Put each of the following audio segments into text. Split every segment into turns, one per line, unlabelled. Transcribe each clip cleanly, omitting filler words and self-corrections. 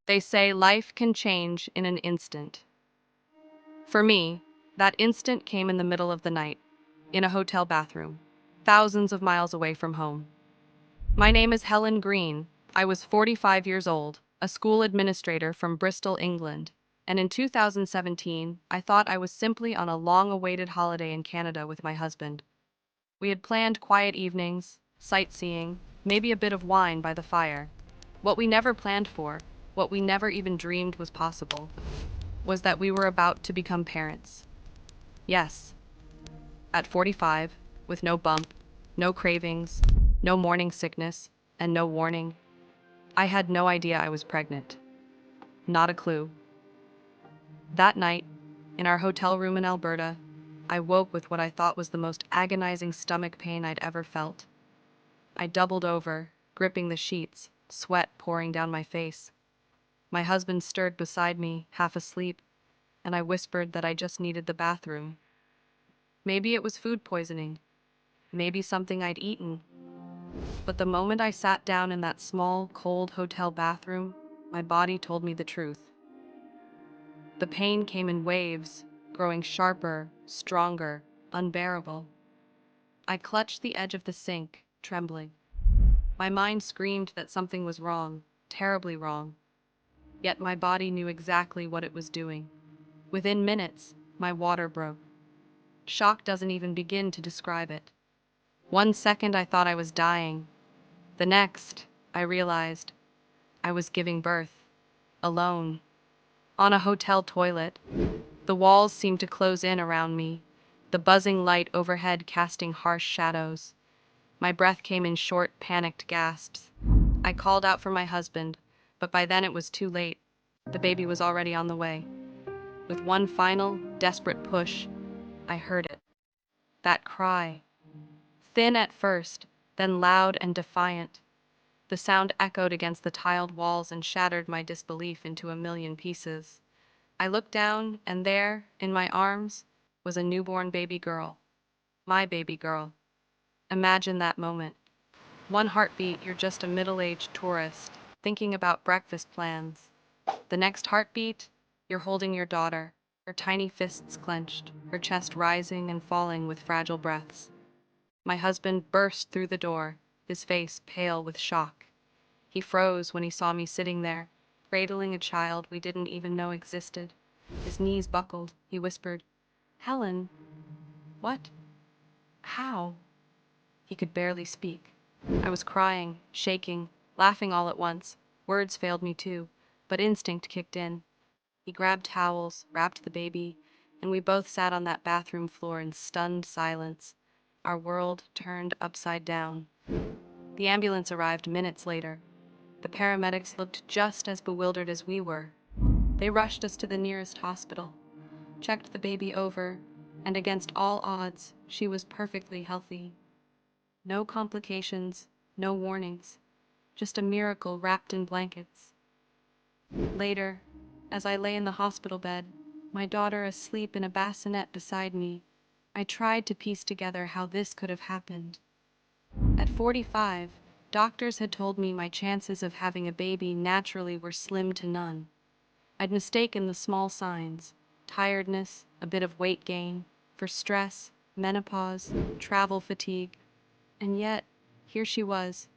They say life can change in an instant. For me, that instant came in the middle of the night, in a hotel bathroom, thousands of miles away from home. My name is Helen Green. I was 45 years old, a school administrator from Bristol, England, and in 2017, I thought I was simply on a long-awaited holiday in Canada with my husband. We had planned quiet evenings, sightseeing, maybe a bit of wine by the fire. What we never planned for, what we never even dreamed was possible, was that we were about to become parents. Yes, at 45, with no bump, no cravings, no morning sickness, and no warning, I had no idea I was pregnant. Not a clue. That night, in our hotel room in Alberta, I woke with what I thought was the most agonizing stomach pain I'd ever felt. I doubled over, gripping the sheets, sweat pouring down my face. My husband stirred beside me, half asleep, and I whispered that I just needed the bathroom. Maybe it was food poisoning, maybe something I'd eaten. But the moment I sat down in that small, cold hotel bathroom, my body told me the truth. The pain came in waves, growing sharper, stronger, unbearable. I clutched the edge of the sink, trembling. My mind screamed that something was wrong, terribly wrong. Yet my body knew exactly what it was doing. Within minutes, my water broke. Shock doesn't even begin to describe it. One second I thought I was dying. The next, I realized I was giving birth, alone, on a hotel toilet. The walls seemed to close in around me, the buzzing light overhead casting harsh shadows. My breath came in short, panicked gasps. I called out for my husband, but by then it was too late. The baby was already on the way. With one final, desperate push, I heard it. That cry. Thin at first, then loud and defiant. The sound echoed against the tiled walls and shattered my disbelief into a million pieces. I looked down, and there, in my arms, was a newborn baby girl. My baby girl. Imagine that moment. One heartbeat, you're just a middle-aged tourist, thinking about breakfast plans. The next heartbeat, you're holding your daughter, her tiny fists clenched, her chest rising and falling with fragile breaths. My husband burst through the door, his face pale with shock. He froze when he saw me sitting there, cradling a child we didn't even know existed. His knees buckled. He whispered, "Helen, what? How?" He could barely speak. I was crying, shaking, laughing all at once. Words failed me too, but instinct kicked in. He grabbed towels, wrapped the baby, and we both sat on that bathroom floor in stunned silence. Our world turned upside down. The ambulance arrived minutes later. The paramedics looked just as bewildered as we were. They rushed us to the nearest hospital, checked the baby over, and against all odds, she was perfectly healthy. No complications, no warnings, just a miracle wrapped in blankets. Later, as I lay in the hospital bed, my daughter asleep in a bassinet beside me, I tried to piece together how this could have happened. At 45, doctors had told me my chances of having a baby naturally were slim to none. I'd mistaken the small signs, tiredness, a bit of weight gain, for stress, menopause, travel fatigue. And yet, here she was.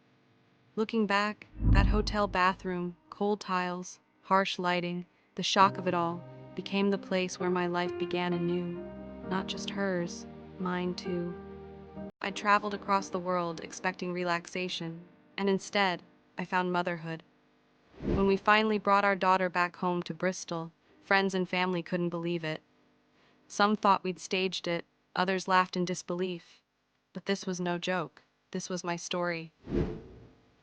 Looking back, that hotel bathroom, cold tiles, harsh lighting, the shock of it all, became the place where my life began anew. Not just hers, mine too. I traveled across the world expecting relaxation, and instead, I found motherhood. When we finally brought our daughter back home to Bristol, friends and family couldn't believe it. Some thought we'd staged it, others laughed in disbelief. But this was no joke. This was my story.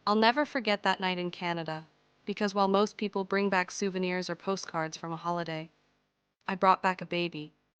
I'll never forget that night in Canada, because while most people bring back souvenirs or postcards from a holiday, I brought back a baby.